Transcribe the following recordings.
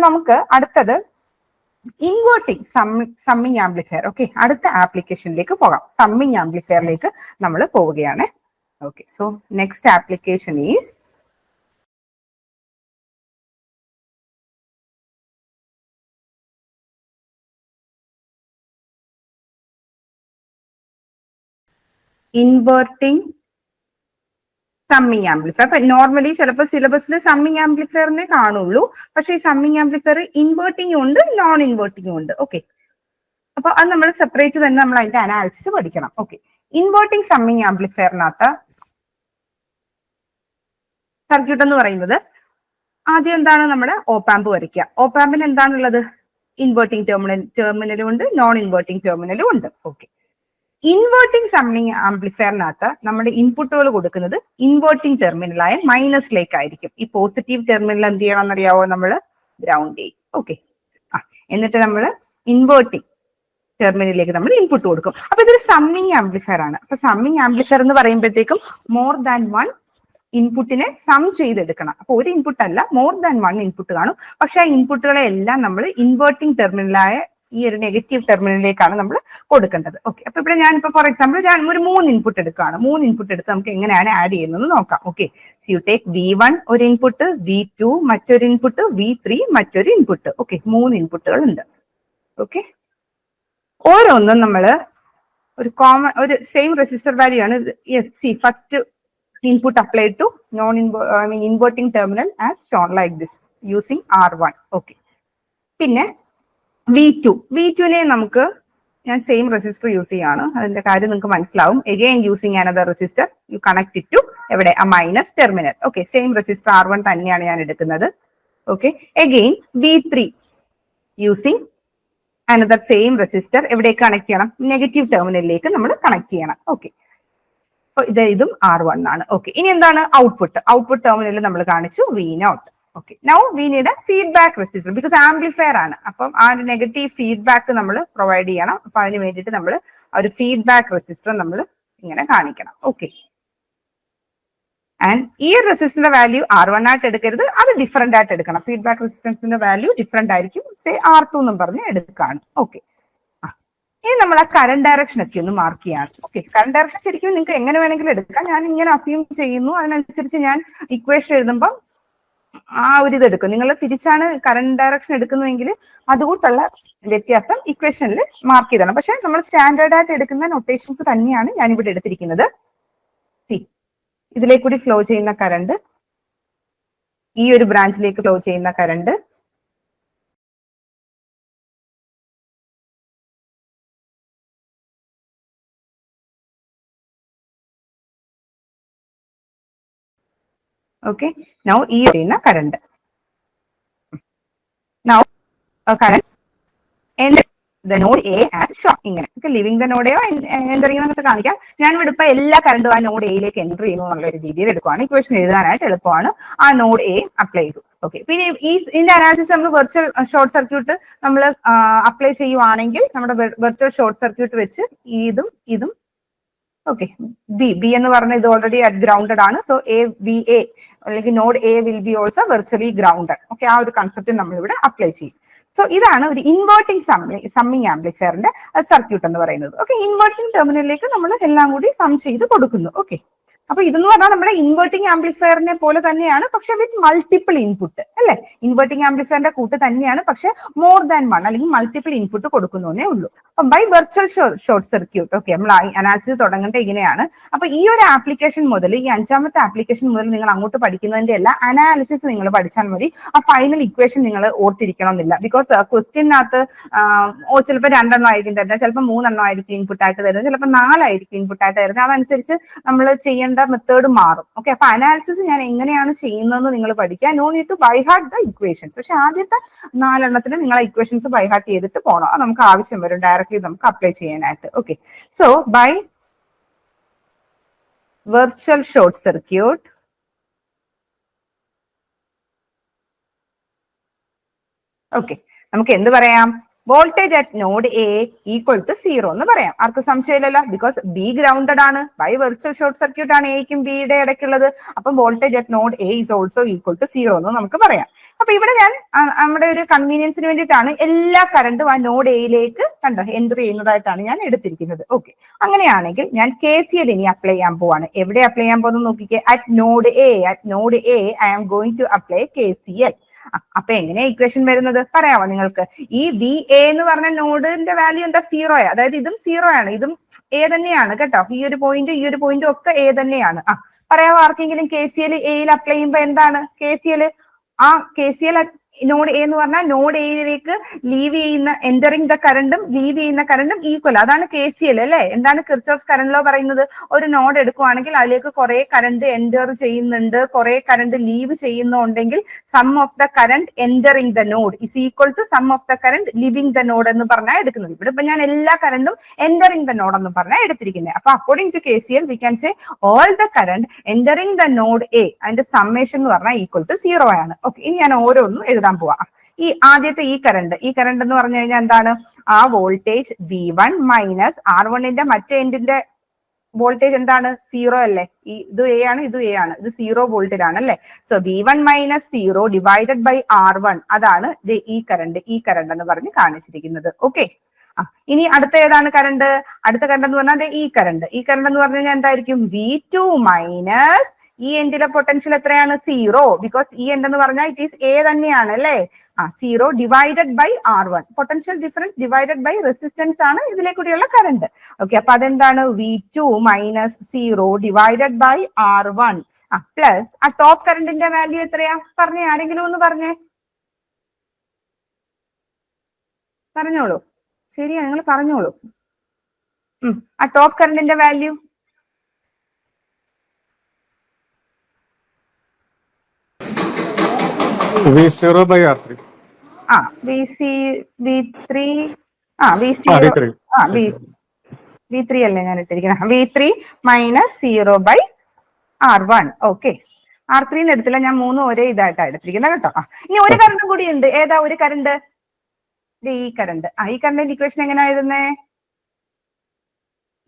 നമുക്ക് അടുത്തത് inverting summing amplifier. Okay, അടുത്ത ആപ്ലിക്കേഷനിലേക്ക് പോകാം. സമ്മിങ് ആംപ്ലിഫയറിലേക്ക് നമ്മൾ പോവുകയാണ്. Okay, so next application is inverting summing amplifier. അപ്പൊ നോർമലി ചിലപ്പോൾ സിലബസിൽ സമ്മിങ് ആംപ്ലിഫയറിനെ കാണുള്ളൂ, പക്ഷേ ഈ സമ്മിങ് ആംപ്ലിഫയർ ഇൻവേർട്ടിംഗും ഉണ്ട് നോൺ ഇൻവേർട്ടിംഗും ഉണ്ട്. ഓക്കെ, അപ്പൊ അത് നമ്മൾ സെപ്പറേറ്റ് തന്നെ നമ്മൾ അതിന്റെ അനാലിസിസ് പഠിക്കണം. ഓക്കെ, ഇൻവേർട്ടിംഗ് സമ്മിങ് ആംപ്ലിഫയറിനകത്ത് സർക്യൂട്ട് എന്ന് പറയുന്നത് ആദ്യം എന്താണ്, നമ്മുടെ ഓപ്പാമ്പ് വരയ്ക്കുക. ഓപ്പാമ്പിന് എന്താണുള്ളത്, ഇൻവേർട്ടിംഗ് ടെർമിനലും ഉണ്ട്, നോൺ ഇൻവേർട്ടിംഗ് ടെർമിനലും ഉണ്ട്. ഓക്കെ, ഇൻവേർട്ടിംഗ് സമ്മിങ് ആംപ്ലിഫയറിനകത്ത് നമ്മുടെ ഇൻപുട്ടുകൾ കൊടുക്കുന്നത് ഇൻവേർട്ടിംഗ് ടെർമിനലായ മൈനസിലേക്കായിരിക്കും. ഈ പോസിറ്റീവ് ടെർമിനൽ എന്ത് ചെയ്യണം എന്നറിയാവോ, നമ്മൾ ഗ്രൗണ്ട് ചെയ്യും. ഓക്കെ, എന്നിട്ട് നമ്മൾ ഇൻവേർട്ടിംഗ് ടെർമിനലിലേക്ക് നമ്മൾ ഇൻപുട്ട് കൊടുക്കും. അപ്പൊ ഇതൊരു സമ്മിങ് ആംപ്ലിഫയർ ആണ്. അപ്പൊ സമ്മിങ് ആംപ്ലിഫയർ എന്ന് പറയുമ്പോഴത്തേക്കും മോർ ദാൻ വൺ ഇൻപുട്ടിനെ സം ചെയ്തെടുക്കണം. അപ്പൊ ഒരു ഇൻപുട്ട് അല്ല, മോർ ദാൻ വൺ ഇൻപുട്ട് കാണും. പക്ഷെ ആ ഇൻപുട്ടുകളെ എല്ലാം നമ്മൾ ഇൻവേർട്ടിംഗ് ടെർമിനലായ ഈ ഒരു നെഗറ്റീവ് ടെർമിനലിലേക്കാണ് നമ്മൾ കൊടുക്കേണ്ടത്. ഓക്കെ, അപ്പൊ ഇവിടെ ഞാനിപ്പോ ഫോർ എക്സാമ്പിൾ ഒരു 3 ഇൻപുട്ട് എടുക്കുകയാണ്. 3 ഇൻപുട്ട് എടുത്ത് നമുക്ക് എങ്ങനെയാണ് ആഡ് ചെയ്യുന്നത് നോക്കാം. ഓക്കെ, യു ടേക്ക് V1 ഒരു ഇൻപുട്ട്, V2 മറ്റൊരു ഇൻപുട്ട്, V3 മറ്റൊരു ഇൻപുട്ട്. ഓക്കെ, 3 ഇൻപുട്ടുകൾ ഉണ്ട്. ഓക്കെ, ഓരോന്നും നമ്മൾ ഒരു കോമൺ ഒരു സെയിം റെസിസ്റ്റർ വാല്യൂ ആണ്. First input applied to inverting terminal as shown like this using R1. Okay, പിന്നെ V2നെ നമുക്ക് ഞാൻ സെയിം റെസിസ്റ്റർ യൂസ് ചെയ്യാണ്. അതിന്റെ കാര്യം നിങ്ങൾക്ക് മനസ്സിലാവും. again using another resistor you connect it to എവിടെ, ആ minus terminal. Okay, same resistor R1 തന്നെയാണ് ഞാൻ എടുക്കുന്നത്. Okay, again V3 using another same resistor എവിടേക്ക് കണക്ട് ചെയ്യണം, നെഗറ്റീവ് ടെർമിനലിലേക്ക് നമ്മൾ കണക്ട് ചെയ്യണം. ഓക്കെ, അപ്പൊ ഇതും R1 ആണ്. ഓക്കെ, ഇനി എന്താണ് ഔട്ട്പുട്ട് ടെർമിനലിൽ നമ്മൾ കാണിച്ചു V0. Okay, now we need feedback resistor because amplifier ആണ്. അപ്പം ആ ഒരു നെഗറ്റീവ് ഫീഡ്ബാക്ക് നമ്മൾ പ്രൊവൈഡ് ചെയ്യണം. അപ്പൊ അതിന് വേണ്ടിയിട്ട് നമ്മൾ ആ ഒരു ഫീഡ്ബാക്ക് റെസിസ്റ്റർ നമ്മൾ ഇങ്ങനെ കാണിക്കണം. ഓക്കെ, ആൻഡ് ഈ റെസിസ്റ്ററിന്റെ വാല്യൂ R1 ആയിട്ട് എടുക്കരുത്, അത് ഡിഫറെന്റ് ആയിട്ട് എടുക്കണം. ഫീഡ്ബാക്ക് റെസിസ്റ്റൻസിന്റെ വാല്യൂ ഡിഫറെന്റ് ആയിരിക്കും. സേ R2 എന്നും പറഞ്ഞ് എടുക്കുകയാണ്. ഓക്കെ, ഇനി നമ്മൾ ആ കറന്റ് ഡയറക്ഷൻ ഒക്കെ ഒന്ന് മാർക്ക് ചെയ്യാണ്. ഓക്കെ, കറന്റ് ഡയറക്ഷൻ ശരിക്കും നിങ്ങൾക്ക് എങ്ങനെ വേണമെങ്കിലും എടുക്കാം. ഞാൻ ഇങ്ങനെ അസ്യൂം ചെയ്യുന്നു, അതിനനുസരിച്ച് ഞാൻ ഇക്വേഷൻ എഴുതുമ്പോൾ ആ ഒരു ഇത് എടുക്കും. നിങ്ങൾ തിരിച്ചാണ് കറന്റ് ഡയറക്ഷൻ എടുക്കുന്നതെങ്കിൽ അതുകൂട്ടുള്ള വ്യത്യാസം ഇക്വേഷനിൽ മാർക്ക് ചെയ്തണം. പക്ഷെ നമ്മൾ സ്റ്റാൻഡേർഡ് ആയിട്ട് എടുക്കുന്ന നൊട്ടേഷൻസ് തന്നെയാണ് ഞാൻ ഇവിടെ എടുത്തിരിക്കുന്നത്. ഇതിലേക്ക് കൂടി ഫ്ലോ ചെയ്യുന്ന കറണ്ട്, ഈ ഒരു ബ്രാഞ്ചിലേക്ക് ഫ്ലോ ചെയ്യുന്ന കറണ്ട്, okay, now ഈ ചെയ്യുന്ന current, now current and the node A as shown. ഇങ്ങനെ ലിവിംഗ് ദ നോഡയോ എൻ്റർ ചെയ്യുന്നതൊക്കെ കാണിക്കാം. ഞാൻ ഇവിടെ ഇപ്പൊ എല്ലാ കറണ്ടും ആ നോഡ് എയിലേക്ക് എൻ്റർ ചെയ്യുന്നു എന്നുള്ള ഒരു രീതിയിൽ എടുക്കുവാണ്. ഇക്വേഷൻ എഴുതാനായിട്ട് എളുപ്പമാണ്. ആ നോഡ് എ അപ്ലൈ ചെയ്തു. ഓക്കെ, പിന്നെ ഇതിന്റെ അനാലിസിസ് നമ്മൾ വെർച്വൽ ഷോർട്ട് സർക്യൂട്ട് നമ്മൾ അപ്ലൈ ചെയ്യുവാണെങ്കിൽ നമ്മുടെ വെർച്വൽ ഷോർട്ട് സർക്യൂട്ട് വെച്ച് ഇതും ഓക്കെ, ബി എന്ന് പറഞ്ഞ ഇത് ഓൾറെഡി ഗ്രൗണ്ടഡ് ആണ്. സോ A അല്ലെങ്കിൽ node A will be also virtually grounded. Okay, ആ ഒരു കൺസെപ്റ്റ് നമ്മൾ ഇവിടെ അപ്ലൈ ചെയ്യും. സോ ഇതാണ് ഒരു ഇൻവേർട്ടിംഗ് സമ്മിങ് ആംപ്ലിഫയറിന്റെ സർക്യൂട്ട് എന്ന് പറയുന്നത്. ഓക്കെ, ഇൻവേർട്ടിംഗ് ടെർമിനലിലേക്ക് നമ്മൾ എല്ലാം കൂടി സം ചെയ്ത് കൊടുക്കുന്നു. ഓക്കെ, അപ്പൊ ഇതെന്ന് പറഞ്ഞാൽ നമ്മുടെ ഇൻവേർട്ടിംഗ് ആംപ്ലിഫയറിനെ പോലെ തന്നെയാണ്, പക്ഷെ വിത്ത് മൾട്ടിപ്പിൾ ഇൻപുട്ട് അല്ലെ. ഇൻവേർട്ടിംഗ് ആംപ്ലിഫയറിന്റെ കൂട്ട് തന്നെയാണ്, പക്ഷെ മോർ ദാൻ വൺ അല്ലെങ്കിൽ മൾട്ടിപ്പിൾ ഇൻപുട്ട് കൊടുക്കുന്നേ ഉള്ളൂ. അപ്പം by virtual short circuit. Okay, നമ്മൾ അനാലിസിസ് തുടങ്ങേണ്ട ഇങ്ങനെയാണ്. അപ്പൊ ഈ ഒരു ആപ്ലിക്കേഷൻ മുതൽ ഈ 5ാമത്തെ ആപ്ലിക്കേഷൻ മുതൽ നിങ്ങൾ അങ്ങോട്ട് പഠിക്കുന്നതിന്റെ എല്ലാ അനാലിസിസ് നിങ്ങൾ പഠിച്ചാൽ മതി. ആ ഫൈനൽ ഇക്വേഷൻ നിങ്ങൾ ഓർത്തിരിക്കണം എന്നില്ല. ബിക്കോസ് ക്വസ്റ്റ്യനകത്ത് ചിലപ്പോൾ 2 ആയിരിക്കും തരുന്നത്, ചിലപ്പോൾ 3 ആയിരിക്കും ഇൻപുട്ട് ആയിട്ട് തരുന്നത്, ചിലപ്പോൾ 4 ആയിരിക്കും ഇൻപുട്ട് ആയിട്ട് തരുന്നത്. അതനുസരിച്ച് നമ്മൾ ചെയ്യേണ്ട മെത്തേഡ് മാറും. ഓക്കെ, അപ്പൊ അനാലിസിസ് ഞാൻ എങ്ങനെയാണ് ചെയ്യുന്നതെന്ന് നിങ്ങൾ പഠിക്കുക. No need to by heart the equations. പക്ഷെ ആദ്യത്തെ 4 എണ്ണത്തിന് നിങ്ങൾ ഇക്വേഷൻസ് ബൈ ഹാർട്ട് ചെയ്തിട്ട് പോകണം. അത് നമുക്ക് ആവശ്യം വരും ഡയറക്റ്റ്ലി നമുക്ക് അപ്ലൈ ചെയ്യാനായിട്ട്. Okay, so by virtual short circuit okay, നമുക്ക് എന്ത് പറയാം, voltage at node A equal to 0 എന്ന് പറയാം. ആർക്ക് സംശയമില്ലല്ലോ, ബിക്കോസ് ബി ഗ്രൗണ്ടഡ് ആണ്, ബൈ വെർച്വൽ ഷോർട്ട് സർക്യൂട്ട് ആണ് എക്കും ബിയുടെ ഇടയ്ക്കുള്ളത്. അപ്പം voltage at node A is also equal to 0 എന്ന് നമുക്ക് പറയാം. അപ്പൊ ഇവിടെ ഞാൻ നമ്മുടെ ഒരു കൺവീനിയൻസിന് വേണ്ടിയിട്ടാണ് എല്ലാ കറണ്ടും ആ നോഡ് എയിലേക്ക് കണ്ടോ എൻറ്റർ ചെയ്യുന്നതായിട്ടാണ് ഞാൻ എടുത്തിരിക്കുന്നത്. ഓക്കെ, അങ്ങനെയാണെങ്കിൽ ഞാൻ KCL ഇനി അപ്ലൈ ചെയ്യാൻ പോവാണ്. എവിടെ അപ്ലൈ ചെയ്യാൻ പോകുന്നത് നോക്കിക്കേ, at node A I am going to apply KCL. അപ്പൊ എങ്ങനെയാ ഇക്വേഷൻ വരുന്നത് പറയാമോ നിങ്ങൾക്ക്? ഈ ബി എ എന്ന് പറഞ്ഞ നോഡിന്റെ വാല്യൂ എന്താ? 0. അതായത് ഇതും 0 ആണ്, ഇതും എ തന്നെയാണ് കേട്ടോ. ഈ ഒരു പോയിന്റും ഒക്കെ എ തന്നെയാണ്. പറയാമോ ആർക്കെങ്കിലും KCL എയിൽ അപ്ലൈ ചെയ്യുമ്പോ എന്താണ് KCL? KCL നോഡ് എ എന്ന് പറഞ്ഞാൽ നോഡ് എയിലേക്ക് ലീവ് ചെയ്യുന്ന എൻറ്ററിങ് ദ കറണ്ടും ലീവ് ചെയ്യുന്ന കറണ്ടും ഈക്വൽ. അതാണ് KCL അല്ലെ? എന്താണ് കിർച്ചോഫ്സ് കറണ്ട് ലോ പറയുന്നത്? ഒരു നോഡ് എടുക്കുവാണെങ്കിൽ അതിലേക്ക് കുറെ കറണ്ട് എൻറ്റർ ചെയ്യുന്നുണ്ട്, കുറെ കറണ്ട് ലീവ് ചെയ്യുന്നുണ്ടെങ്കിൽ sum of the current entering the node is equal to sum of the current leaving the node എന്ന് പറഞ്ഞാൽ എടുക്കുന്നത്. ഇവിടെ ഇപ്പൊ ഞാൻ എല്ലാ കറണ്ടും എൻറ്ററിങ് ദ നോഡ് എന്ന് പറഞ്ഞാൽ എടുത്തിരിക്കുന്നത്. അപ്പൊ according to KCL we can say all the current entering the node A അതിന്റെ സമ്മേഷൻ എന്ന് പറഞ്ഞാൽ ഈക്വൽ ടു 0 ആണ്. ഓക്കെ, ഇനി ഞാൻ ഓരോന്നും എഴുതാൻ പോവാ. ഈ ആദ്യത്തെ ഈ കറണ്ട് എന്ന് പറഞ്ഞു കഴിഞ്ഞാൽ എന്താണ്? ആ വോൾട്ടേജ് V1 മൈനസ് R1ന്റെ മറ്റേ എൻഡിന്റെ വോൾട്ടേജ് എന്താണ്? 0 അല്ലേ? ഇത് എ ആണ്, ഇത് 0 വോൾട്ടിലാണ് അല്ലെ? So V1 minus 0 divided by R1 അതാണ് ഈ കറണ്ട് എന്ന് പറഞ്ഞ് കാണിച്ചിരിക്കുന്നത്. ഓക്കെ, ഇനി അടുത്ത ഏതാണ് കറണ്ട്? അടുത്ത കറണ്ട് എന്ന് പറഞ്ഞാൽ ഈ കറണ്ട് എന്ന് പറഞ്ഞു കഴിഞ്ഞാൽ എന്തായിരിക്കും? V2 മൈനസ് ഈ എൻഡിലെ പൊട്ടൻഷ്യൽ എത്രയാണ്? 0. ബിക്കോസ് ഈ എൻഡ് എന്ന് പറഞ്ഞാൽ ഇറ്റ് ഈസ് എ തന്നെയാണ് അല്ലേ? 0 divided by R1. Potential difference divided by resistance ആണ് ഇതിലെ കൂടിയുള്ള കറണ്ട്. ഓക്കെ, അപ്പൊ അതെന്താണ്? V2 minus 0 divided by R1 plus ആ ടോപ്പ് കറണ്ടിന്റെ വാല്യൂ എത്രയാ? പറഞ്ഞേ, ആരെങ്കിലും ഒന്ന് പറഞ്ഞോളൂ. ശരിയാ, നിങ്ങൾ പറഞ്ഞോളൂ. ആ ടോപ്പ് കറണ്ടിന്റെ value V0 by R3. V3 അല്ലേ ഞാൻ ഇട്ടിരിക്കുന്നത്? V3 minus 0 by R1. Okay, R3 എടുത്തില്ല, ഞാൻ 3 ഒരേ ഇതായിട്ടാണ് എടുത്തിരിക്കുന്നത് കേട്ടോ. ഇനി ഒരു കറണ്ടും കൂടി ഉണ്ട്. ഏതാ ഒരു കറണ്ട്? ഈ കറണ്ടിന്റെ ഇക്വേഷൻ എങ്ങനെയാ എഴുതുന്നേ?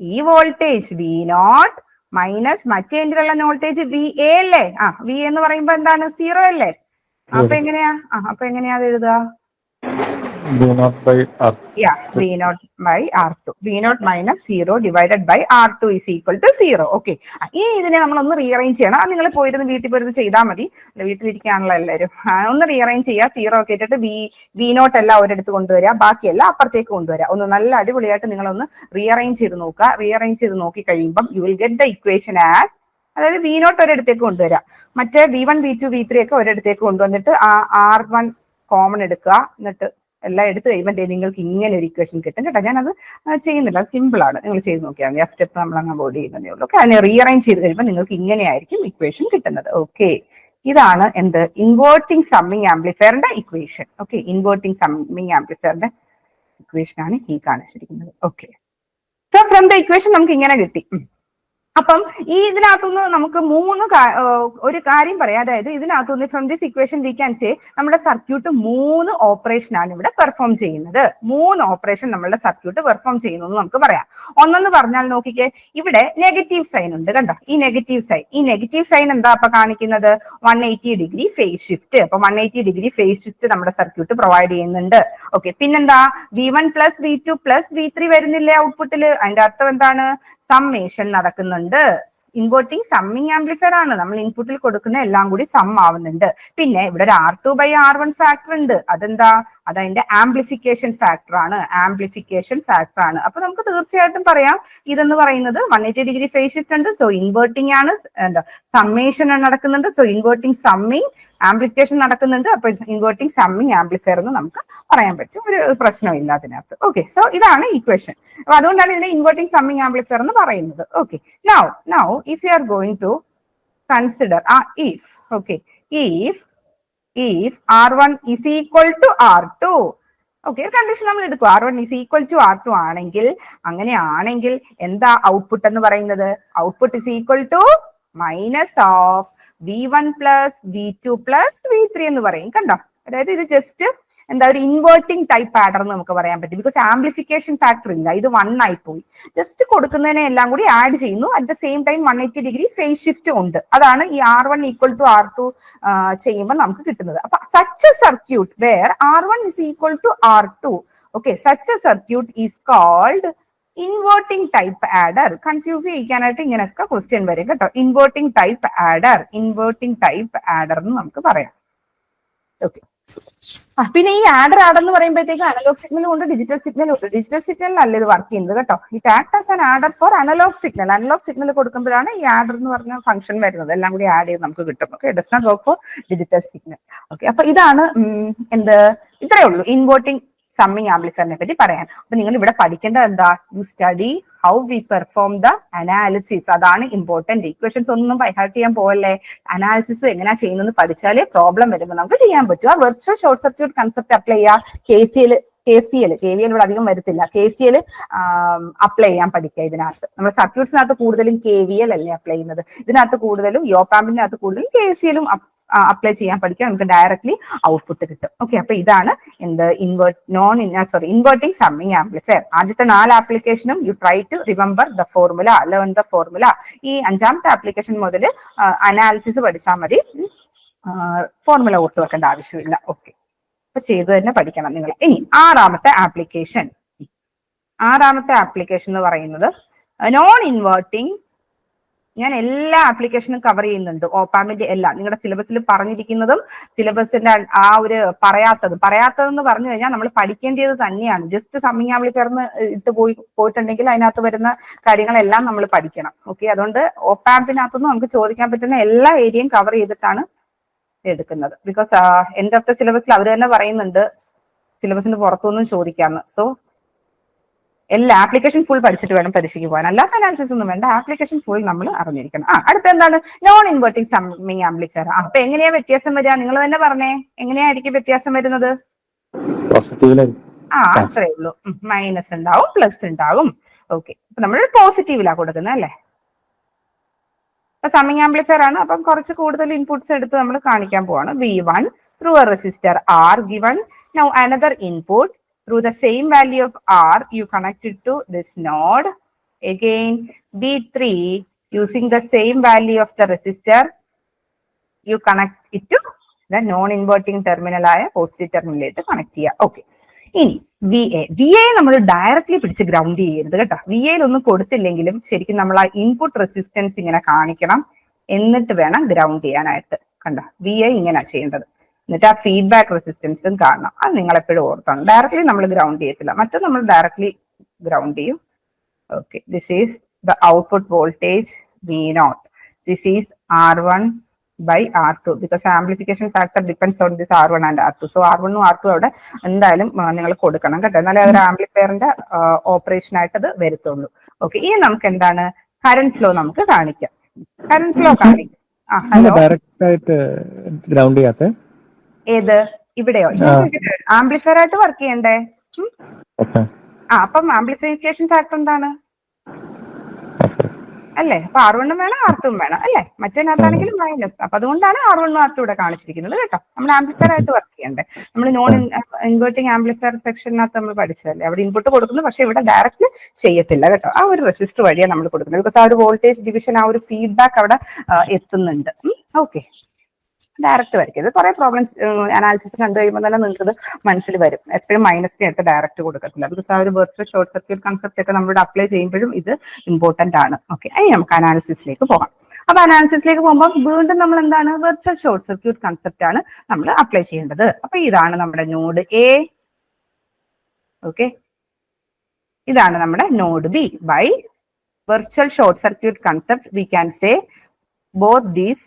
ഈ വോൾട്ടേജ് V0 മൈനസ് മറ്റേ എൻഡിലുള്ള വോൾട്ടേജ് VA അല്ലേ? V എന്ന് പറയുമ്പോ എന്താണ്? 0 അല്ലേ? അപ്പൊ എങ്ങനെയാ അത് എഴുതുക? V0 by R2. V0 by R2. V0 minus 0 divided by R2 is equal to 0. Okay, ഇനി ഇതിനെ നമ്മളൊന്ന് റീഅറേഞ്ച് ചെയ്യണം. അത് നിങ്ങൾ വീട്ടിൽ പോയിരുന്ന് ചെയ്താൽ മതി, വീട്ടിലിരിക്കാണല്ലോ എല്ലാവരും. ഒന്ന് റീഅറേഞ്ച് ചെയ്യുക. 0 ഒക്കെ ഇട്ടിട്ട് V0 എല്ലാം ഒരിടത്ത് കൊണ്ടുവരിക, ബാക്കിയെല്ലാം അപ്പുറത്തേക്ക് കൊണ്ടുവരിക. ഒന്ന് നല്ല അടിപൊളിയായിട്ട് നിങ്ങളൊന്ന് റീഅറേഞ്ച് ചെയ്ത് നോക്കുക. റീഅറേഞ്ച് ചെയ്ത് നോക്കി കഴിയുമ്പം you will get the equation as, അതായത് V0 ഒരിടത്തേക്ക് കൊണ്ടുവരിക, മറ്റേ V1 V2 V3 ഒക്കെ ഒരിടത്തേക്ക് കൊണ്ടുവന്നിട്ട് R1 കോമൺ എടുക്കുക. എന്നിട്ട് എല്ലാം എടുത്തു കഴിയുമ്പോൾ നിങ്ങൾക്ക് ഇങ്ങനെ ഒരു ഇക്വേഷൻ കിട്ടും കേട്ടോ. ഞാനത് ചെയ്യുന്നില്ല, സിമ്പിൾ ആണ്, നിങ്ങൾ ചെയ്ത് നോക്കിയാൽ മതി. ആ സ്റ്റെപ്പ് നമ്മൾ അങ്ങ് അവോയ്ഡ് ചെയ്യുന്നതേ ഉള്ളൂ. ഓക്കെ, അതിനെ റീഅറേഞ്ച് ചെയ്ത് കഴിയുമ്പോൾ നിങ്ങൾക്ക് ഇങ്ങനെയായിരിക്കും ഇക്വേഷൻ കിട്ടുന്നത്. ഓക്കെ, ഇതാണ് എന്ത്? ഇൻവേർട്ടിംഗ് സമ്മിങ് ആംപ്ലിഫയറിന്റെ ഇക്വേഷൻ. ഓക്കെ, ഇൻവേർട്ടിംഗ് സമ്മിങ് ആംപ്ലിഫയറിന്റെ ഇക്വേഷൻ ആണ് ഈ കാണിച്ചിരിക്കുന്നത്. Okay, so from the equation നമുക്ക് ഇങ്ങനെ കിട്ടി. അപ്പം ഈ ഇതിനകത്തുനിന്ന് നമുക്ക് ഒരു കാര്യം പറയാം. അതായത് ഇതിനകത്തുനിന്ന് from this equation V can say നമ്മുടെ സർക്യൂട്ട് 3 ഓപ്പറേഷൻ ആണ് ഇവിടെ പെർഫോം ചെയ്യുന്നത്. 3 ഓപ്പറേഷൻ നമ്മളുടെ സർക്യൂട്ട് പെർഫോം ചെയ്യുന്നു എന്ന് നമുക്ക് പറയാം. ഒന്നെന്ന് പറഞ്ഞാൽ നോക്കിക്കേ, ഇവിടെ നെഗറ്റീവ് സൈൻ ഉണ്ട് കണ്ടോ. ഈ നെഗറ്റീവ് സൈൻ എന്താ അപ്പൊ കാണിക്കുന്നത്? 180 ഡിഗ്രി ഫേസ് ഷിഫ്റ്റ്. അപ്പൊ 180 ഡിഗ്രി ഫേസ് ഷിഫ്റ്റ് നമ്മുടെ സർക്യൂട്ട് പ്രൊവൈഡ് ചെയ്യുന്നുണ്ട്. ഓക്കെ, പിന്നെന്താ? V1 plus V2 plus V3 വരുന്നില്ലേ ഔട്ട്പുട്ടിൽ? അതിന്റെ അർത്ഥം എന്താണ്? സമ്മേഷൻ നടക്കുന്നുണ്ട്. ഇൻവേർട്ടിംഗ് സമ്മിങ് ആംപ്ലിഫയർ ആണ്. നമ്മൾ ഇൻപുട്ടിൽ കൊടുക്കുന്ന എല്ലാം കൂടി സം ആവുന്നുണ്ട്. പിന്നെ ഇവിടെ ഒരു R2 by R1 ഫാക്ടർ ഉണ്ട്. അതെന്താ? അതതിന്റെ ആംപ്ലിഫിക്കേഷൻ ഫാക്ടർ ആണ്. അപ്പൊ നമുക്ക് തീർച്ചയായിട്ടും പറയാം ഇതെന്ന് പറയുന്നത് 180 ഡിഗ്രി ഫേസ് ഷിഫ്റ്റ് ഉണ്ട്. സോ ഇൻവേർട്ടിംഗ് ആണ്, സമ്മേഷൻ നടക്കുന്നുണ്ട്. സോ ഇൻവേർട്ടിംഗ് സമ്മിങ് ആംപ്ലിഫിക്കേഷൻ നടക്കുന്നുണ്ട്. അപ്പൊ ഇൻവേർട്ടിംഗ് സമ്മിങ് ആംപ്ലിഫയർ എന്ന് നമുക്ക് പറയാൻ പറ്റും. ഒരു പ്രശ്നമില്ല അതിനകത്ത്. ഓക്കെ, സോ ഇതാണ് ഈക്വേഷൻ. അപ്പൊ അതുകൊണ്ടാണ് ഇതിനെ ഇൻവേർട്ടിംഗ് സമ്മിങ് ആംപ്ലിഫയർ എന്ന് പറയുന്നത്. Okay, now if you are going to consider if R1 is equal to R2, okay, condition നമ്മൾ എടുക്കും. R1 is equal to R2 ആണെങ്കിൽ, അങ്ങനെയാണെങ്കിൽ എന്താ ഔട്ട്പുട്ട് എന്ന് പറയുന്നത്? Output is equal to minus of V1 plus V2 plus V3 എന്ന് പറയും. കണ്ടോ, അതായത് ഇത് ജസ്റ്റ് എന്താ ഒരു ഇൻവേർട്ടിംഗ് ടൈപ്പ് ആഡർ എന്ന് നമുക്ക് പറയാൻ പറ്റും. ബിക്കോസ് ആംപ്ലിഫിക്കേഷൻ ഫാക്ടർ ഇല്ല, ഇത് 1 ആയി പോയി. ജസ്റ്റ് കൊടുക്കുന്നതിനെ എല്ലാം കൂടി ആഡ് ചെയ്യുന്നു. At the same time 180 degree phase shift ഉണ്ട്. അതാണ് ഈ R1 ഈക്വൽ ടു R2 ചെയ്യുമ്പോൾ നമുക്ക് കിട്ടുന്നത്. അപ്പൊ such a circuit where R1 is equal to R2, okay, such a circuit is called inverting type adder. Confuse ചെയ്യിക്കാനായിട്ട് ഇങ്ങനെയൊക്കെ ക്വസ്റ്റ്യൻ വരും കേട്ടോ. ഇൻവേർട്ടിംഗ് ടൈപ്പ് ആഡർ എന്ന് നമുക്ക് പറയാം. ഓക്കെ, പിന്നെ ഈ ആഡർ എന്ന് പറയുമ്പോഴത്തേക്ക് അനലോഗ് സിഗ്നലും ഉണ്ട്, ഡിജിറ്റൽ സിഗ്നലും ഉണ്ട്. ഡിജിറ്റൽ സിഗ്നലിലല്ല ഇത് വർക്ക് ചെയ്യുന്നത് കേട്ടോ. It act as an adder for analog signal. Analog signal കൊടുക്കുമ്പോഴാണ് ഈ ആഡർ എന്ന് പറഞ്ഞ ഫംഗ്ഷൻ വരുന്നത്. എല്ലാം കൂടി ആഡ് ചെയ്ത് നമുക്ക് കിട്ടും. Okay, does not work for digital signal. Okay, അപ്പൊ ഇതാണ് ഇത്രയേ ഉള്ളൂ ഇൻവേർട്ടിംഗ് സമ്മിങ് ആംപ്ലിഫയറിനെ പറ്റി പറയാൻ. അപ്പൊ നിങ്ങൾ ഇവിടെ പഠിക്കേണ്ടത് എന്താ? You study how we perform the analysis. അതാണ് ഇമ്പോർട്ടന്റ്. ഇക്വേഷൻസ് ഒന്നും ബൈഹാർട്ട് ചെയ്യാൻ പോവല്ലേ. അനാലിസിസ് എങ്ങനെയാ ചെയ്യുന്നത് പഠിച്ചാലേ പ്രോബ്ലം വരുമ്പോൾ നമുക്ക് ചെയ്യാൻ പറ്റും. ആ virtual short circuit concept apply ചെയ്യുക. KVL ഇവിടെ അധികം വരത്തില്ല. KCL അപ്ലൈ ചെയ്യാൻ പഠിക്കുക. ഇതിനകത്ത് നമ്മൾ സർക്യൂട്ട്സിനകത്ത് കൂടുതലും KVL അല്ലേ അപ്ലൈ ചെയ്യുന്നത്. ഇതിനകത്ത് കൂടുതലും യോപാമ്പിനകത്ത് കൂടുതലും KCLും അപ്ലൈ ചെയ്യാൻ പഠിക്കുക. നമുക്ക് ഡയറക്ട്ലി ഔട്ട്പുട്ട് കിട്ടും. ഓക്കെ, അപ്പൊ ഇതാണ് ഇൻവേർട്ടിംഗ് സമ്മിങ് ആംപ്ലിഫയർ. ആദ്യത്തെ 4 ആപ്ലിക്കേഷനും you try to remember the formula, learn the formula. ഈ 5ാമത്തെ ആപ്ലിക്കേഷൻ മുതൽ അനാലിസിസ് പഠിച്ചാൽ മതി. ഫോർമുല ഓർത്ത് വെക്കേണ്ട ആവശ്യമില്ല. ഓക്കെ, അപ്പൊ ചെയ്തു തന്നെ പഠിക്കണം നിങ്ങൾ. ഇനി 6ാമത്തെ ആപ്ലിക്കേഷൻ എന്ന് പറയുന്നത് നോൺ ഇൻവേർട്ടിംഗ്. ഞാൻ എല്ലാ ആപ്ലിക്കേഷനും കവർ ചെയ്യുന്നുണ്ട്. ഓപ്പാമിന്റെ എല്ലാം നിങ്ങളുടെ സിലബസിൽ പറഞ്ഞിരിക്കുന്നതും സിലബസിന്റെ ആ ഒരു പറയാത്തതെന്ന് പറഞ്ഞു കഴിഞ്ഞാൽ നമ്മൾ പഠിക്കേണ്ടത് തന്നെയാണ്. ജസ്റ്റ് സമ്മിങ് ആംപ്ലിഫയർ ഇട്ട് പോയിട്ടുണ്ടെങ്കിൽ അതിനകത്ത് വരുന്ന കാര്യങ്ങളെല്ലാം നമ്മൾ പഠിക്കണം. ഓക്കെ, അതുകൊണ്ട് ഓപ്പാമ്പിനകത്തുനിന്ന് നമുക്ക് ചോദിക്കാൻ പറ്റുന്ന എല്ലാ ഏരിയയും കവർ ചെയ്തിട്ടാണ് എടുക്കുന്നത്. ബിക്കോസ് എൻഡ് ഓഫ് ദ സിലബസിൽ അവർ തന്നെ പറയുന്നുണ്ട് സിലബസിന് പുറത്തുനിന്നും ചോദിക്കാമെന്ന്. സോ എല്ലാ ആപ്ലിക്കേഷൻ ഫുൾ പഠിച്ചിട്ട് വേണം പരീക്ഷയ്ക്ക് പോകാൻ. അല്ലാത്ത അനാലിസിസ് ഒന്നും വേണ്ട, ആപ്ലിക്കേഷൻ ഫുൾ നമ്മൾ അറിഞ്ഞിരിക്കണം. അടുത്ത എന്താണ്? Non inverting summing amplifier. അപ്പൊ എങ്ങനെയാ വ്യത്യാസം വരിക? നിങ്ങൾ തന്നെ പറഞ്ഞേ, എങ്ങനെയായിരിക്കും വ്യത്യാസം വരുന്നത്? അത്രേ ഉള്ളൂ. മൈനസ് ഉണ്ടാവും, പ്ലസ് ഉണ്ടാവും. ഓക്കെ, അപ്പൊ നമ്മൾ പോസിറ്റീവിലാ കൊടുക്കുന്നത് അല്ലേ. അപ്പൊ സമ്മിങ് ആംപ്ലിഫയർ ആണ്. അപ്പം കുറച്ച് കൂടുതൽ ഇൻപുട്സ് എടുത്ത് നമ്മൾ കാണിക്കാൻ പോവാണ്. V1 through A resistor R given. Now another input through the same value of R you connect it to this node. Again V3 using the same value of the resistor you connect it to the non-inverting terminal ആയ positive ടെർമിനലിലേക്ക് connect ചെയ്യുക. Okay, ഇനി VA നമ്മൾ directly പിടിച്ച് ground ചെയ്യരുത് കേട്ടോ. VAയിൽ ഒന്നും കൊടുത്തില്ലെങ്കിലും ശരിക്കും നമ്മൾ ആ ഇൻപുട്ട് റെസിസ്റ്റൻസ് ഇങ്ങനെ കാണിക്കണം, എന്നിട്ട് വേണം ഗ്രൗണ്ട് ചെയ്യാനായിട്ട്. കണ്ടോ, VA ഇങ്ങനെ ചെയ്യേണ്ടത്. എന്നിട്ട് ആ ഫീഡ്ബാക്ക് റെസിസ്റ്റൻസും കാണണം. അത് നിങ്ങൾ എപ്പോഴും ഓർക്കണം. ഡയറക്ട്ലി നമ്മൾ ഗ്രൗണ്ട് ചെയ്യത്തില്ല, മറ്റേ നമ്മൾ ഡയറക്ട്ലി ഗ്രൗണ്ട് ചെയ്യും. Okay, this is the output voltage V0. This is R1 by R2 because amplification factor depends on this R1 and R2. So R1 ഉം R2 അവിടെ എന്തായാലും നിങ്ങൾ കൊടുക്കണം കേട്ടോ. എന്നാലേ അതൊരു ആംപ്ലിഫയറിന്റെ ഓപ്പറേഷൻ ആയിട്ട് അത് വരുത്തുള്ളൂ. ഓക്കെ, ഇനി നമുക്ക് എന്താണ് കറന്റ് ഫ്ലോ നമുക്ക് കാണിക്കാം. കറന്റ് ഫ്ലോ കാണിക്കാം. ഏത്? ഇവിടെയോ? ആംപ്ലിഫയർ ആയിട്ട് വർക്ക് ചെയ്യണ്ടേ? അപ്പം ആംപ്ലിഫിക്കേഷൻ ഫാക്ടർ എന്താണ് അല്ലേ? അപ്പൊ R1 വേണം, R2 വേണം അല്ലേ? മറ്റേനകത്താണെങ്കിലും മൈനസ്. അപ്പൊ അതുകൊണ്ടാണ് R1 R2 ഇവിടെ കാണിച്ചിരിക്കുന്നത് കേട്ടോ. നമ്മൾ ആംപ്ലിഫയർ ആയിട്ട് വർക്ക് ചെയ്യണ്ടേ. നമ്മൾ നോൺ ഇൻവേർട്ടിംഗ് ആംപ്ലിഫയർ സെക്ഷനകത്ത് നമ്മൾ പഠിച്ചതല്ലേ, അവിടെ ഇൻപുട്ട് കൊടുക്കുന്നു, പക്ഷെ ഇവിടെ ഡയറക്റ്റ് ചെയ്യത്തില്ല കേട്ടോ. ആ ഒരു റെസിസ്റ്റർ വഴിയാണ് നമ്മൾ കൊടുക്കുന്നത്. ബിക്കോസ് ആ ഒരു വോൾട്ടേജ് ഡിവിഷൻ, ആ ഒരു ഫീഡ്ബാക്ക് അവിടെ എത്തുന്നുണ്ട്. ഓക്കെ, ഡയറക്റ്റ് വരയ്ക്കരുത്. കുറെ പ്രോബ്ലംസ് അനാലിസിസ് കണ്ടു കഴിയുമ്പോൾ തന്നെ നിങ്ങൾക്ക് മനസ്സിൽ വരും. എപ്പോഴും മൈനസിനെ എടുത്ത് ഡയറക്റ്റ് കൊടുക്കത്തില്ല. ബിക്കോസ് ആ ഒരു വെർച്വൽ ഷോർട്ട് സർക്യൂട്ട് കൺസെപ്റ്റ് ഒക്കെ നമ്മളിവിടെ അപ്ലൈ ചെയ്യുമ്പോഴും ഇത് ഇമ്പോർട്ടന്റ് ആണ്. ഓക്കെ, ഇനി നമുക്ക് അനാലിസിസിലേക്ക് പോകാം. അപ്പൊ അനാലിസിസിലേക്ക് പോകുമ്പോൾ വീണ്ടും നമ്മൾ എന്താണ് വെർച്വൽ ഷോർട്ട് സർക്യൂട്ട് കൺസെപ്റ്റ് ആണ് നമ്മൾ അപ്ലൈ ചെയ്യേണ്ടത്. അപ്പൊ ഇതാണ് നമ്മുടെ നോഡ് A. ഓക്കെ, ഇതാണ് നമ്മുടെ node B. By virtual short circuit concept we can say both these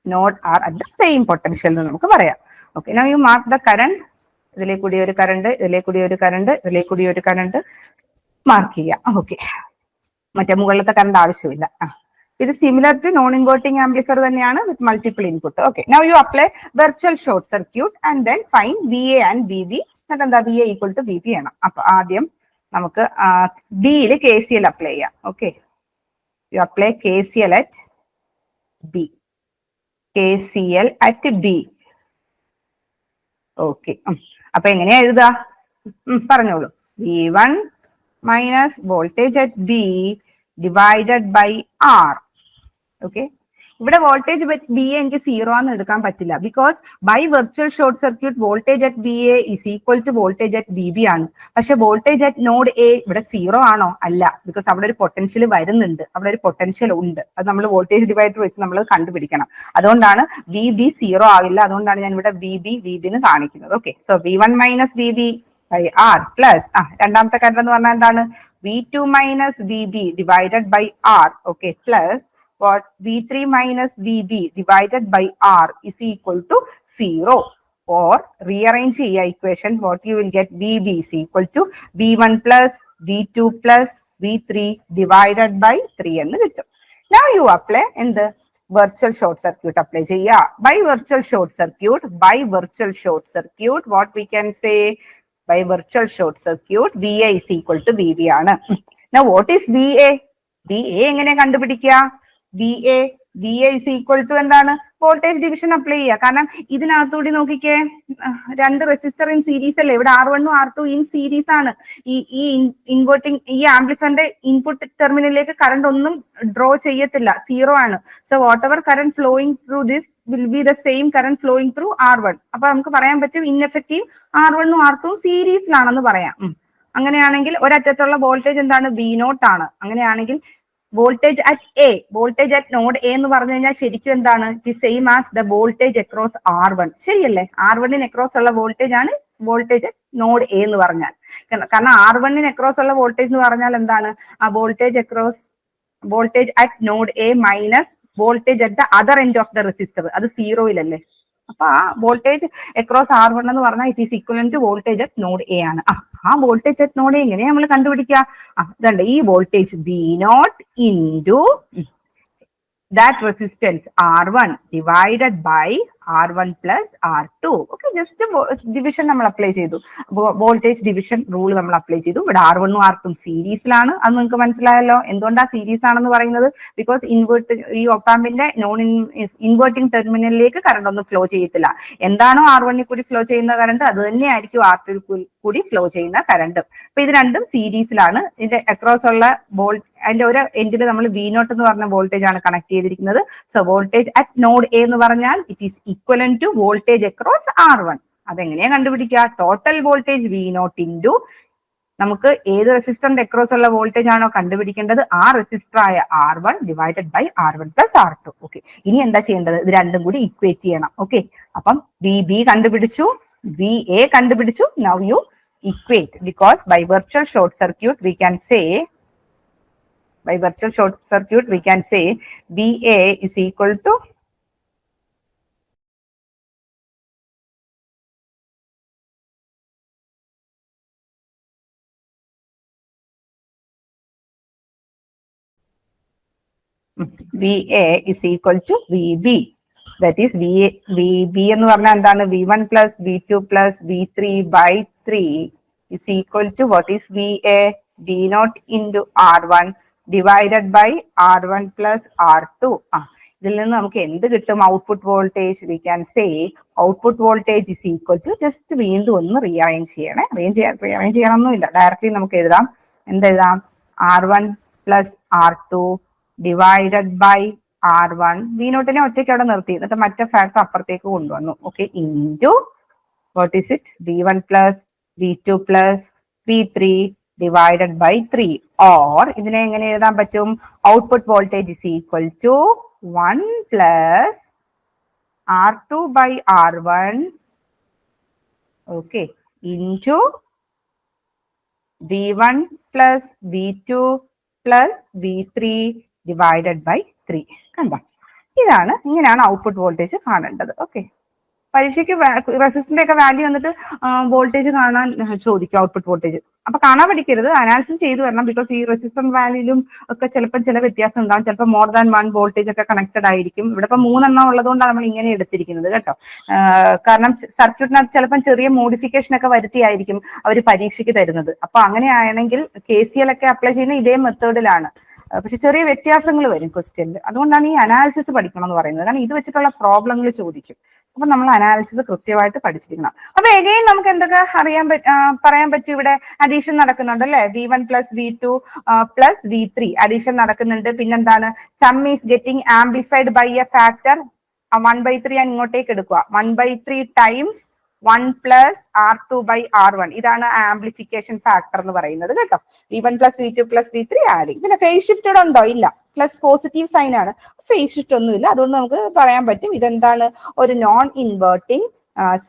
node are at the same potential എന്ന് നമുക്ക് പറയാം. Okay, now you mark the current. ഇതിലേക്ക് കൂടി ഒരു കറണ്ട്, ഇതിലേക്ക് കൂടി ഒരു കറണ്ട്, ഇതിലേക്ക് കൂടി ഒരു കറണ്ട് മാർക്ക് ചെയ്യാം. ഓക്കെ, മറ്റേ മുകളിലത്തെ കറണ്ട് ആവശ്യമില്ല. ഇത് similar to non inverting amplifier തന്നെയാണ് with multiple input. Okay, now you apply virtual short circuit and then find VA and VB. എന്നിട്ട് എന്താ VA ഈക്വൽ ടു VB ആണ്. അപ്പൊ ആദ്യം നമുക്ക് Bയിൽ KCL അപ്ലൈ ചെയ്യാം. Okay, U apply KCL at B. KCL at B. Okay, അപ്പൊ എങ്ങനെയാ എഴുതുക? പറഞ്ഞോളൂ. V1 minus voltage at B divided by R. Okay, ഇവിടെ വോൾട്ടേജ് ബി എ എനിക്ക് 0 എന്ന് എടുക്കാൻ പറ്റില്ല. Because by virtual short circuit voltage at B A is equal to voltage at B B ആണ്. പക്ഷെ വോൾട്ടേജ് അറ്റ് നോഡ് എ ഇവിടെ 0 ആണോ? അല്ല. ബിക്കോസ് അവിടെ ഒരു പൊട്ടൻഷ്യൽ വരുന്നുണ്ട്, അവിടെ ഒരു പൊട്ടൻഷ്യൽ ഉണ്ട്. അത് നമ്മൾ വോൾട്ടേജ് ഡിവൈഡർ വെച്ച് നമ്മൾ കണ്ടുപിടിക്കണം. അതുകൊണ്ടാണ് വി ബി 0 ആവില്ല. അതുകൊണ്ടാണ് ഞാൻ ഇവിടെ വി ബി എന്ന് കാണിക്കുന്നത്. Okay, so V1 minus V B by R plus രണ്ടാമത്തെ കാര്യം എന്ന് പറഞ്ഞാൽ എന്താണ്? V2 minus V B divided by R. Okay, plus what V3 minus VB divided by R is equal to 0. Or rearrange the equation, what you will get? VB is equal to V1 plus V2 plus V3 divided by 3 എന്ന് കിട്ടും. Now you apply in the virtual short circuit apply ചെയ്യാ. By virtual short circuit, what we can say? By virtual short circuit, VA is equal to VB ആണ്. Now what is VA? VA എങ്ങനെ കണ്ടുപിടിക്കുക? VA is equal to എന്താണ്? Voltage division apply ചെയ്യുക. കാരണം ഇതിനകത്തൂടി നോക്കിക്കേ, രണ്ട് resistor in series അല്ലേ? ഇവിടെ R1 ഉം R2 ഇൻ സീരീസ് ആണ്. ഈ ഇൻവെർട്ടിംഗ് ഈ ആംപ്ലിഫയറിന്റെ ഇൻപുട്ട് ടെർമിനലിലേക്ക് കറണ്ട് ഒന്നും ഡ്രോ ചെയ്യത്തില്ല, 0 ആണ്. So what ever current flowing through this will be the same current flowing through R1. അപ്പൊ നമുക്ക് പറയാൻ പറ്റും ഇൻഎഫക്റ്റീവ് R1 ഉം R2 സീരീസിലാണെന്ന് പറയാം. അങ്ങനെയാണെങ്കിൽ ഒരറ്റത്തുള്ള വോൾട്ടേജ് എന്താണ്? V0 ആണ്. അങ്ങനെയാണെങ്കിൽ voltage at A, voltage at node A എന്ന് പറഞ്ഞു കഴിഞ്ഞാൽ ശരിക്കും എന്താണ്? The same as the voltage across R1. ശരിയല്ലേ? R1 അക്രോസ് ഉള്ള വോൾട്ടേജ് ആണ് വോൾട്ടേജ് അറ്റ് നോഡ് എ എന്ന് പറഞ്ഞാൽ. കാരണം R1 അക്രോസ് ഉള്ള വോൾട്ടേജ് എന്ന് പറഞ്ഞാൽ എന്താണ്? ആ voltage at node A minus voltage at the other end of the resistor, അത് 0-യിലല്ലേ? അപ്പൊ ആ വോൾട്ടേജ് അക്രോസ് R1 എന്ന് പറഞ്ഞാൽ it is equivalent to voltage at node A ആണ്. ആ വോൾട്ടേജ് അറ്റ് നോഡ് എ എങ്ങനെയാ നമ്മൾ കണ്ടുപിടിക്കുക? ഇതുണ്ട്, ഈ voltage V0 into that resistance R1 divided by R1 plus R2. Okay, just division നമ്മൾ അപ്ലൈ ചെയ്തു, വോൾട്ടേജ് ഡിവിഷൻ റൂൾ നമ്മൾ അപ്ലൈ ചെയ്തു. ഇവിടെ R1 ഉം R2 സീരീസിലാണ്. അത് നിങ്ങൾക്ക് മനസ്സിലായല്ലോ. എന്തുകൊണ്ടാ സീരീസ് ആണെന്ന് പറയുന്നത്? ബിക്കോസ് ഈ ഒപ്പാമ്പിന്റെ നോൺ ഇൻവേർട്ടിംഗ് ടെർമിനലിലേക്ക് കറണ്ട് ഒന്നും ഫ്ലോ ചെയ്യത്തില്ല. എന്താണോ R1 കൂടി ഫ്ലോ ചെയ്യുന്ന കറണ്ട് അത് തന്നെയായിരിക്കും R2 കൂടി ഫ്ലോ ചെയ്യുന്ന കറണ്ട്. അപ്പൊ ഇത് രണ്ടും സീരീസിലാണ്. ഇതിന്റെ അക്രോസ് ഉള്ള അതിന്റെ ഒരു എൻഡിൽ നമ്മൾ V0 എന്ന് പറഞ്ഞ വോൾട്ടേജ് ആണ് കണക്ട് ചെയ്തിരിക്കുന്നത്. So voltage at node A എന്ന് പറഞ്ഞാൽ it is equivalent to voltage across R1. അതെങ്ങനെയാ കണ്ടുപിടിക്കുക? ടോട്ടൽ വോൾട്ടേജ് V0 ഇൻറ്റു നമുക്ക് ഏത് റെസിസ്റ്ററിന്റെ അക്രോസ് ഉള്ള വോൾട്ടേജ് ആണോ കണ്ടുപിടിക്കേണ്ടത്, ആ റെസിസ്റ്റർ ആയ R1 divided by R1 plus R2. Okay, ഇനി എന്താ ചെയ്യേണ്ടത്? ഇത് രണ്ടും കൂടി ഈക്വേറ്റ് ചെയ്യണം. ഓക്കെ, അപ്പം VB കണ്ടുപിടിച്ചു, VA കണ്ടുപിടിച്ചു. Now you equate, because by virtual short circuit we can say VA is equal to VB. That is VB എന്ന് പറഞ്ഞാൽ എന്താണ്? V1 plus V2 plus V3 by 3 is equal to what is VA? V0 into R1 divided by R1 plus R2. ഇതിൽ നിന്ന് നമുക്ക് എന്ത് കിട്ടും? Output voltage. We can say output voltage is equal to, just വീണ്ടും ഒന്ന് rearrange ചെയ്യണേ. Rearrange ചെയ്യണമെന്നില്ല, directly നമുക്ക് എഴുതാം. എന്തെഴുതാം? R1 plus R2 divided by R1, V0 ഒറ്റയ്ക്ക് അവിടെ നിർത്തി, എന്നിട്ട് മറ്റേ ഫാക്ടർ അപ്പുറത്തേക്ക് കൊണ്ടുവന്നു. Okay, into what is it? V1 plus V2 plus V3 divided by 3. Or ഇതിനെ എങ്ങനെ എഴുതാൻ പറ്റും? Output voltage is equal to 1 plus R2 by R1, okay, into V1 plus V2 plus V3 divided by 3. കണ്ടോ? ഇങ്ങനെയാണ് output voltage കാണേണ്ടത്. Okay, പരീക്ഷയ്ക്ക് റെസിസ്റ്ററിന്റെ ഒക്കെ വാല്യൂ വന്നിട്ട് വോൾട്ടേജ് കാണാൻ ചോദിക്കും, ഔട്ട്പുട്ട് വോൾട്ടേജ്. അപ്പൊ കാണാൻ പഠിക്കരുത്, അനാലിസിസ് ചെയ്തു വരണം. ബിക്കോസ് ഈ റെസിസ്റ്റർ വാല്യൂലും ഒക്കെ ചിലപ്പോൾ ചില വ്യത്യാസം ഉണ്ടാവും. ചിലപ്പോൾ മോർ ദാൻ 1 വോൾട്ടേജ് ഒക്കെ കണക്റ്റഡ് ആയിരിക്കും. ഇവിടെ ഇപ്പൊ 3 എണ്ണം ഉള്ളതുകൊണ്ടാണ് നമ്മൾ ഇങ്ങനെ എടുത്തിരിക്കുന്നത് കേട്ടോ. കാരണം സർക്യൂട്ടിനകത്ത് ചിലപ്പോൾ ചെറിയ മോഡിഫിക്കേഷൻ ഒക്കെ വരുത്തിയായിരിക്കും അവർ പരീക്ഷയ്ക്ക് തരുന്നത്. അപ്പൊ അങ്ങനെയാണെങ്കിൽ KCL ഒക്കെ അപ്ലൈ ചെയ്യുന്ന ഇതേ മെത്തേഡിലാണ്. പക്ഷെ ചെറിയ വ്യത്യാസങ്ങൾ വരും ക്വസ്റ്റ്യനിൽ. അതുകൊണ്ടാണ് ഈ അനാലിസിസ് പഠിക്കണം എന്ന് പറയുന്നത്. കാരണം ഇത് വെച്ചിട്ടുള്ള പ്രോബ്ലങ്ങൾ ചോദിക്കും. അപ്പൊ നമ്മൾ അനാലിസിസ് കൃത്യമായിട്ട് പഠിച്ചിരിക്കണം. അപ്പൊ എഗെയിൻ നമുക്ക് എന്തൊക്കെ പറയാൻ പറ്റും? ഇവിടെ അഡീഷൻ നടക്കുന്നുണ്ട് അല്ലെ? V1 + V2 + V3 അഡീഷൻ നടക്കുന്നുണ്ട്. പിന്നെന്താണ്? Sum is getting amplified by a factor 1/3 ഞാൻ ഇങ്ങോട്ടേക്ക് എടുക്കുക. 1/3 ടൈംസ് 1 + R2/R1 ഇതാണ് ആംപ്ലിഫിക്കേഷൻ ഫാക്ടർ എന്ന് പറയുന്നത് കേട്ടോ. V1 + V2 + V3 adding. പിന്നെ ഫേസ് ഷിഫ്റ്റ് ഉണ്ടോ? ഇല്ല. പ്ലസ് പോസിറ്റീവ് സൈൻ ആണ്. ഫേസ് ഷിഫ്റ്റ് ഒന്നുമില്ല. അതുകൊണ്ട് നമുക്ക് പറയാൻ പറ്റും ഇതെന്താണ്? ഒരു നോൺ ഇൻവേർട്ടിംഗ്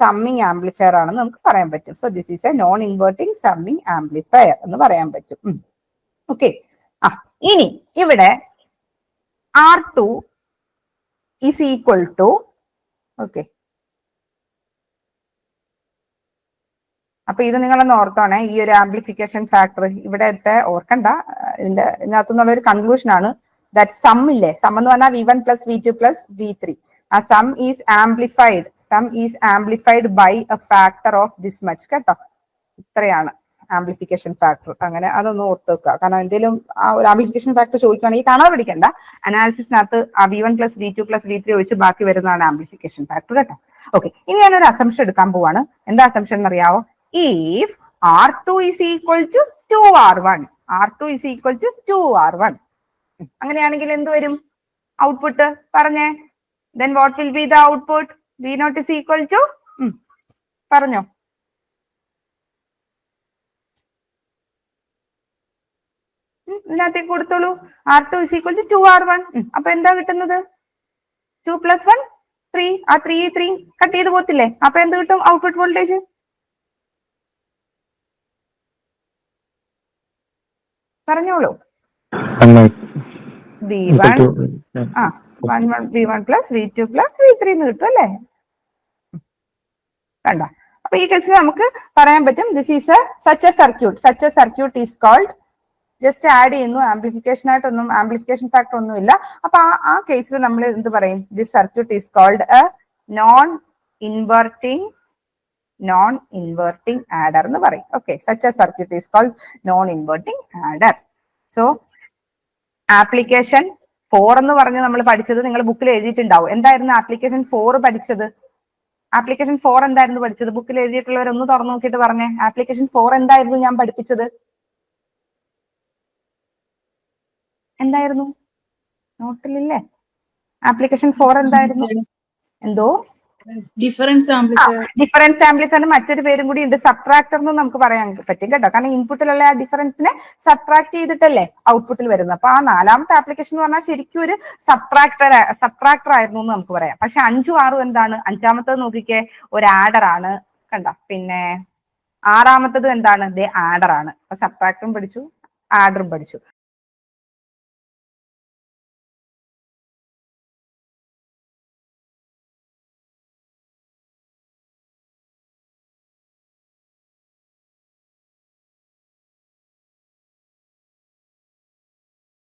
സമ്മിങ് ആംപ്ലിഫയർ ആണെന്ന് നമുക്ക് പറയാൻ പറ്റും. So this is A non inverting summing amplifier എന്ന് പറയാൻ പറ്റും. ഓക്കെ. ഇനി ഇവിടെ R2 is equal to okay. അപ്പൊ ഇത് നിങ്ങളൊന്ന് ഓർത്തോണേ. ഈ ഒരു ആംപ്ലിഫിക്കേഷൻ ഫാക്ടർ ഇവിടത്തെ ഓർക്കണ്ട. ഇതിനകത്തുനിന്നുള്ള ഒരു കൺക്ലൂഷൻ ആണ് ദാറ്റ് സം ഇല്ലേ, സം എന്ന് പറഞ്ഞാൽ V1 + V2 + V3. ആ sum is amplified by a factor of this much കേട്ടോ. ഇത്രയാണ് ആംപ്ലിഫിക്കേഷൻ ഫാക്ടർ. അങ്ങനെ അതൊന്ന് ഓർത്ത് വെക്കുക. കാരണം എന്തെങ്കിലും ആ ഒരു ആംപ്ലിഫിക്കേഷൻ ഫാക്ടർ ചോദിക്കുകയാണെങ്കിൽ കാണാതെ പിടിക്കണ്ട. അനാലിസിസിനകത്ത് ആ V1 + V2 + V3 ഒഴിച്ച് ബാക്കി വരുന്നതാണ് ആംപ്ലിഫിക്കേഷൻ ഫാക്ടർ കേട്ടോ. ഓക്കെ. ഇനി ഞാനൊരു അസംഷൻ എടുക്കാൻ പോവാണ്. എന്താ assumption എന്നറിയാവോ? If R2 is equal to 2R1, R2 is equal to 2R1. അങ്ങനെയാണെങ്കിൽ എന്ത് വരും ഔട്ട്പുട്ട്? പറഞ്ഞേ. Then what will be the output? V0 is equal to പറഞ്ഞോ. ഇതിനകത്തേക്ക് കൊടുത്തോളൂ. R2 is equal to 2R1. അപ്പൊ എന്താ കിട്ടുന്നത്? 2 + 1 3. ആ 3 കട്ട് ചെയ്ത് പോത്തില്ലേ? അപ്പൊ എന്ത് കിട്ടും ഔട്ട്പുട്ട് വോൾട്ടേജ്? പറഞ്ഞോളൂ. V1 + V2 + V3 എന്ന് കിട്ടും അല്ലേ? കണ്ടോ? അപ്പൊ ഈ കേസിൽ നമുക്ക് പറയാൻ പറ്റും this is such a circuit is called. Just add ചെയ്യുന്നു. ആംപ്ലിഫിക്കേഷൻ ആയിട്ടൊന്നും ആംപ്ലിഫിക്കേഷൻ ഫാക്ടർ ഒന്നുമില്ല. അപ്പൊ ആ കേസിൽ നമ്മൾ എന്ത് പറയും? This circuit is called a non inverting adder എന്ന് പറയും. Okay. Such a circuit is called non inverting adder. So application 4 എന്ന് പറഞ്ഞ് നമ്മൾ പഠിച്ചത് നിങ്ങൾ ബുക്കിൽ എഴുതിയിട്ടുണ്ടാവും. എന്തായിരുന്നു ആപ്ലിക്കേഷൻ 4 പഠിച്ചത്? ആപ്ലിക്കേഷൻ 4 എന്തായിരുന്നു പഠിച്ചത്? ബുക്കിൽ എഴുതിയിട്ടുള്ളവരൊന്ന് തുറന്നു നോക്കിയിട്ട് പറഞ്ഞേ. ആപ്ലിക്കേഷൻ 4 എന്തായിരുന്നു ഞാൻ പഠിപ്പിച്ചത്? എന്തായിരുന്നു? നോട്ടിലില്ലേ? ആപ്ലിക്കേഷൻ 4 എന്തായിരുന്നു? എന്തോ? ഡിഫറൻസ് ആംപ്ലിഫയറിന് മറ്റൊരു പേരും കൂടി ഉണ്ട്, സബ്ട്രാക്ടർ എന്ന് നമുക്ക് പറയാൻ പറ്റും കേട്ടോ. കാരണം ഇൻപുട്ടിലുള്ള ആ ഡിഫറൻസിനെ സബ്ട്രാക്ട് ചെയ്തിട്ടല്ലേ ഔട്ട്പുട്ടിൽ വരുന്നത്. അപ്പൊ ആ 4ാമത്തെ ആപ്ലിക്കേഷൻ എന്ന് പറഞ്ഞാൽ ശരിക്കും ഒരു സബ്ട്രാക്ടർ ആയിരുന്നു എന്ന് നമുക്ക് പറയാം. പക്ഷെ 5ഉം 6ഉം എന്താണ്? 5ാമത്തത് നോക്കിക്കേ, ഒരു ആഡർ ആണ് കണ്ട. പിന്നെ 6ാമത്തത് എന്താണ്? ആഡർ ആണ്. അപ്പൊ സബ്ട്രാക്ടറും പഠിച്ചു, ആഡറും പഠിച്ചു.